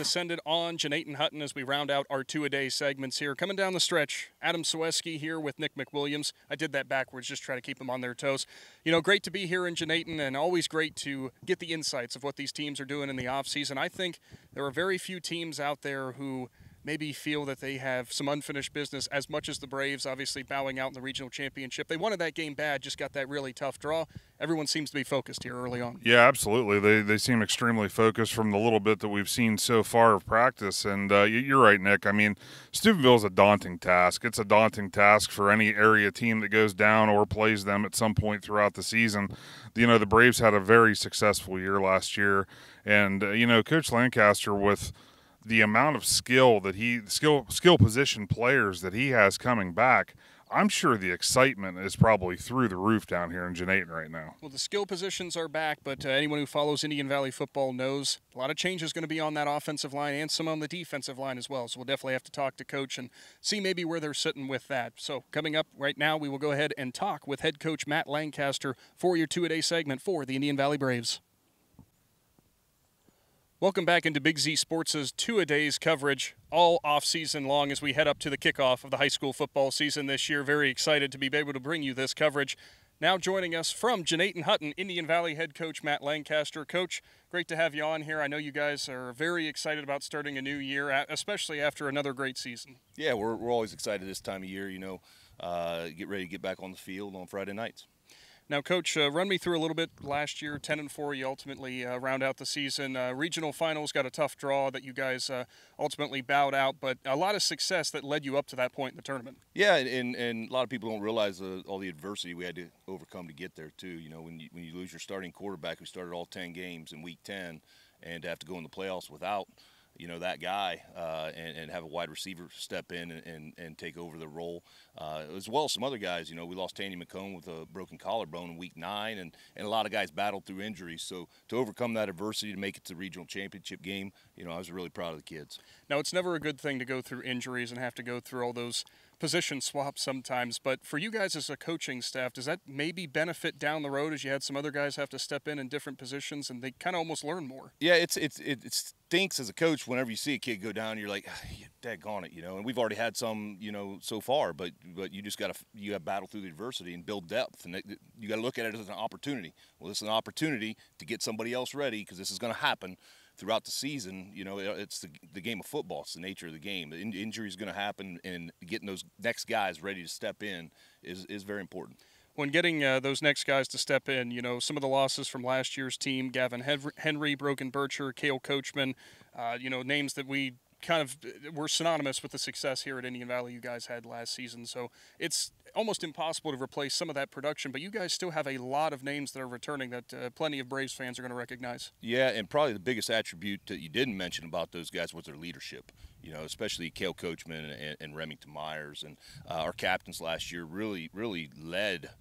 descended on Jeanette and Hutton as we round out our two-a-day segments here. Coming down the stretch, Adam Ciereszewski here with Nick McWilliams. I did that backwards, just try to keep them on their toes. You know, great to be here in Jeanette and always great to get the insights of what these teams are doing in the offseason. I think there are very few teams out there who maybe feel that they have some unfinished business as much as the Braves, obviously bowing out in the regional championship. They wanted that game bad, just got that really tough draw. Everyone seems to be focused here early on. Yeah, absolutely. They seem extremely focused from the little bit that we've seen so far of practice. And you're right, Nick. I mean, Steubenville is a daunting task. It's a daunting task for any area team that goes down or plays them at some point throughout the season. You know, the Braves had a very successful year last year. And, Coach Lancaster, with the amount of skill position players that he has coming back, I'm sure the excitement is probably through the roof down here in Jeanette right now. Well, the skill positions are back, but anyone who follows Indian Valley football knows a lot of change is going to be on that offensive line and some on the defensive line as well. So we'll definitely have to talk to Coach and see maybe where they're sitting with that. So coming up right now, we will go ahead and talk with head coach Matt Lancaster for your two-a-day segment for the Indian Valley Braves. Welcome back into Big Z Sports' two-a-days coverage all off-season long as we head up to the kickoff of the high school football season this year. Very excited to be able to bring you this coverage. Now joining us from Jeanette and Hutton, Indian Valley head coach Matt Lancaster. Coach, great to have you on here. I know you guys are very excited about starting a new year, especially after another great season. Yeah, we're always excited this time of year, get ready to get back on the field on Friday nights. Now, Coach, run me through a little bit. Last year, 10-4, you ultimately round out the season. Regional finals got a tough draw that you guys ultimately bowed out, but a lot of success that led you up to that point in the tournament. Yeah, and a lot of people don't realize all the adversity we had to overcome to get there, too. You know, when you lose your starting quarterback, who started all 10 games in Week 10, and to have to go in the playoffs without that guy and have a wide receiver step in and take over the role, as well as some other guys. We lost Tandy McComb with a broken collarbone in Week 9, and a lot of guys battled through injuries. So to overcome that adversity to make it to the regional championship game, I was really proud of the kids. Now, it's never a good thing to go through injuries and have to go through all those position swaps sometimes, but for you guys as a coaching staff, does that maybe benefit down the road as you had some other guys have to step in different positions and they kind of almost learn more? Yeah, it stinks as a coach whenever you see a kid go down. You're like, daggone it, and we've already had some, so far, but you just got to battle through the adversity and build depth, and you got to look at it as an opportunity. Well, this is an opportunity to get somebody else ready because this is going to happen throughout the season. It's the game of football. It's the nature of the game. Injury is going to happen, and getting those next guys ready to step in is very important. When getting those next guys to step in, some of the losses from last year's team, Gavin Henry, Broken Bircher, Cale Coachman, names that we kind of were synonymous with the success here at Indian Valley you guys had last season. So it's almost impossible to replace some of that production, but you guys still have a lot of names that are returning that plenty of Braves fans are going to recognize. Yeah, and probably the biggest attribute that you didn't mention about those guys was their leadership. Especially Cale Coachman and Remington Myers, and our captains last year really led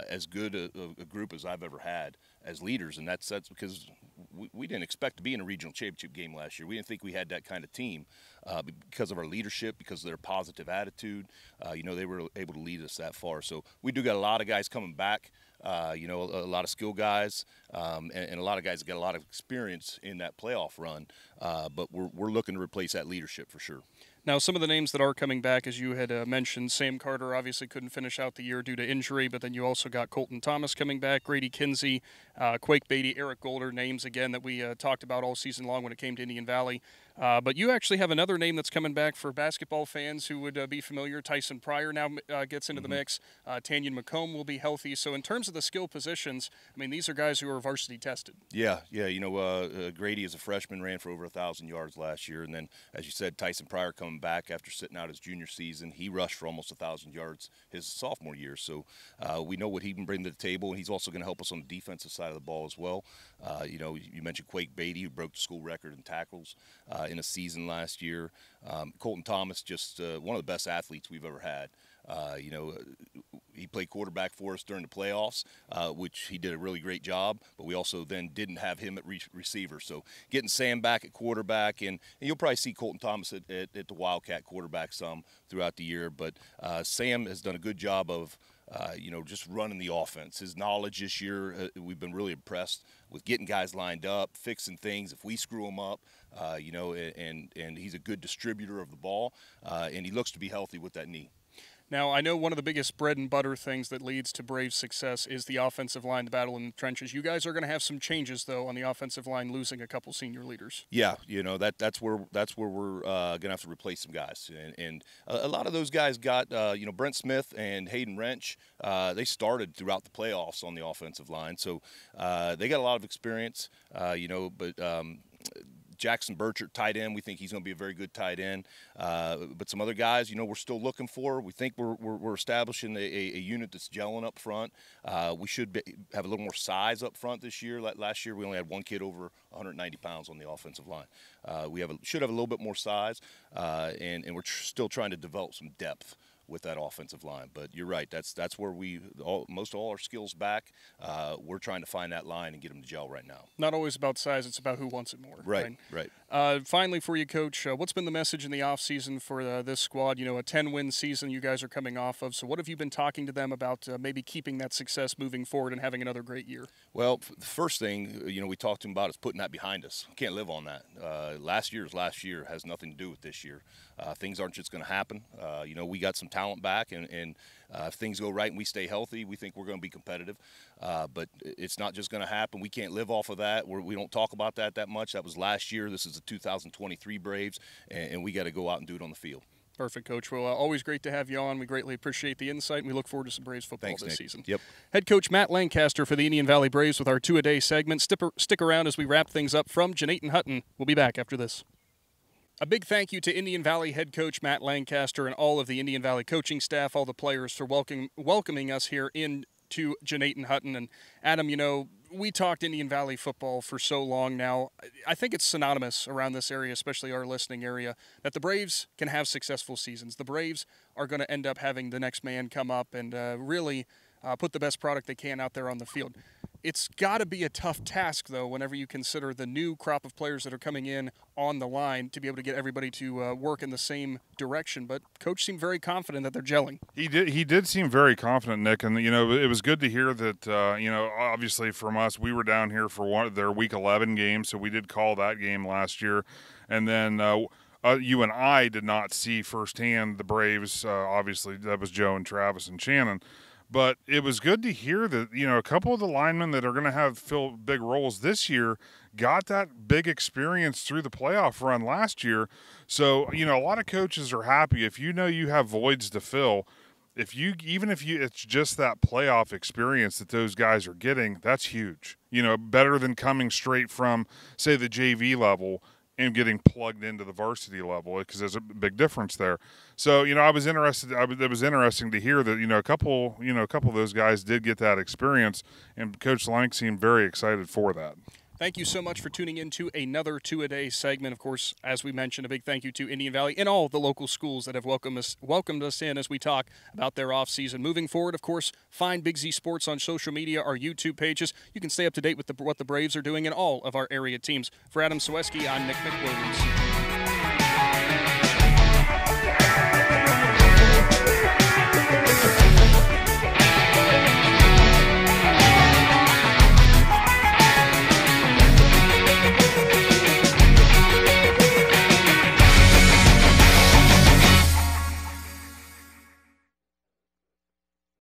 as good a group as I've ever had as leaders, and that's because we didn't expect to be in a regional championship game last year. We didn't think we had that kind of team because of our leadership, because of their positive attitude. They were able to lead us that far. So we do got a lot of guys coming back. A lot of skill guys, and a lot of guys that got a lot of experience in that playoff run. But we're looking to replace that leadership for sure. Now, some of the names that are coming back, as you had mentioned, Sam Carter obviously couldn't finish out the year due to injury, but then you also got Colton Thomas coming back, Grady Kinsey, Quake Beatty, Eric Golder, names again that we talked about all season long when it came to Indian Valley. But you actually have another name that's coming back for basketball fans who would be familiar. Tyson Pryor now gets into the mix. Tanyan McComb will be healthy. So in terms of the skill positions, I mean, these are guys who are varsity tested. Yeah. Grady as a freshman ran for over 1,000 yards last year. And then, as you said, Tyson Pryor coming back after sitting out his junior season. He rushed for almost 1,000 yards his sophomore year. So we know what he can bring to the table, and he's also going to help us on the defensive side of the ball as well. You mentioned Quake Beatty, who broke the school record in tackles in a season last year. Colton Thomas, just one of the best athletes we've ever had. He played quarterback for us during the playoffs, which he did a really great job, but we also then didn't have him at receiver. So getting Sam back at quarterback, and you'll probably see Colton Thomas at the Wildcat quarterback some throughout the year, but Sam has done a good job of just running the offense. His knowledge this year, we've been really impressed with getting guys lined up, fixing things if we screw them up, and he's a good distributor of the ball, and he looks to be healthy with that knee. Now, I know one of the biggest bread and butter things that leads to Braves' success is the offensive line, the battle in the trenches. You guys are going to have some changes, though, on the offensive line, losing a couple senior leaders. Yeah, that's where we're going to have to replace some guys, and a lot of those guys got Brent Smith and Hayden Wrench. They started throughout the playoffs on the offensive line, so they got a lot of experience. But Jackson Burchert, tight end, we think he's going to be a very good tight end. But some other guys, we're still looking for. We think we're establishing a unit that's gelling up front. We should have a little more size up front this year. Last year we only had one kid over 190 pounds on the offensive line. We should have a little bit more size, and we're still trying to develop some depth with that offensive line. But you're right, that's where most of all our skills back. We're trying to find that line and get them to gel right now. Not always about size, it's about who wants it more. Right. Finally for you, Coach, what's been the message in the offseason for this squad? A 10-win season you guys are coming off of. So what have you been talking to them about maybe keeping that success moving forward and having another great year? Well, the first thing, we talked to them about is putting that behind us. We can't live on that. Last year has nothing to do with this year. Things aren't just going to happen. We got some talent back, and if things go right and we stay healthy, we think we're going to be competitive. But it's not just going to happen. We can't live off of that. We don't talk about that much. That was last year. This is the 2023 Braves, and we got to go out and do it on the field. Perfect, Coach. Well, always great to have you on. We greatly appreciate the insight, and we look forward to some Braves football this season. Yep. Head Coach Matt Lancaster for the Indian Valley Braves with our two-a-day segment. Stick around as we wrap things up from Jeanette and Hutton. We'll be back after this. A big thank you to Indian Valley head coach Matt Lancaster and all of the Indian Valley coaching staff, all the players for welcoming us here into Jeanette and Hutton. And Adam, we talked Indian Valley football for so long now. I think it's synonymous around this area, especially our listening area, that the Braves can have successful seasons. The Braves are going to end up having the next man come up and really put the best product they can out there on the field. It's got to be a tough task, though, whenever you consider the new crop of players that are coming in on the line to be able to get everybody to work in the same direction. But Coach seemed very confident that they're gelling. He did seem very confident, Nick. And, it was good to hear that, obviously from us, we were down here for one of their Week 11 games, so we did call that game last year. And then you and I did not see firsthand the Braves. Obviously, that was Joe and Travis and Shannon. But it was good to hear that, a couple of the linemen that are going to fill big roles this year got that big experience through the playoff run last year. So, a lot of coaches are happy if you have voids to fill. If it's just that playoff experience that those guys are getting, that's huge. Better than coming straight from, say, the JV level and getting plugged into the varsity level, because there's a big difference there. So, I was interested. It was interesting to hear that, a couple of those guys did get that experience, and Coach Lank seemed very excited for that. Thank you so much for tuning in to another two-a-day segment. Of course, as we mentioned, a big thank you to Indian Valley and all the local schools that have welcomed us in as we talk about their off-season. Moving forward, of course, find Big Z Sports on social media, our YouTube pages. You can stay up to date with what the Braves are doing and all of our area teams. For Adam Ciereszewski, I'm Nick McWilliams.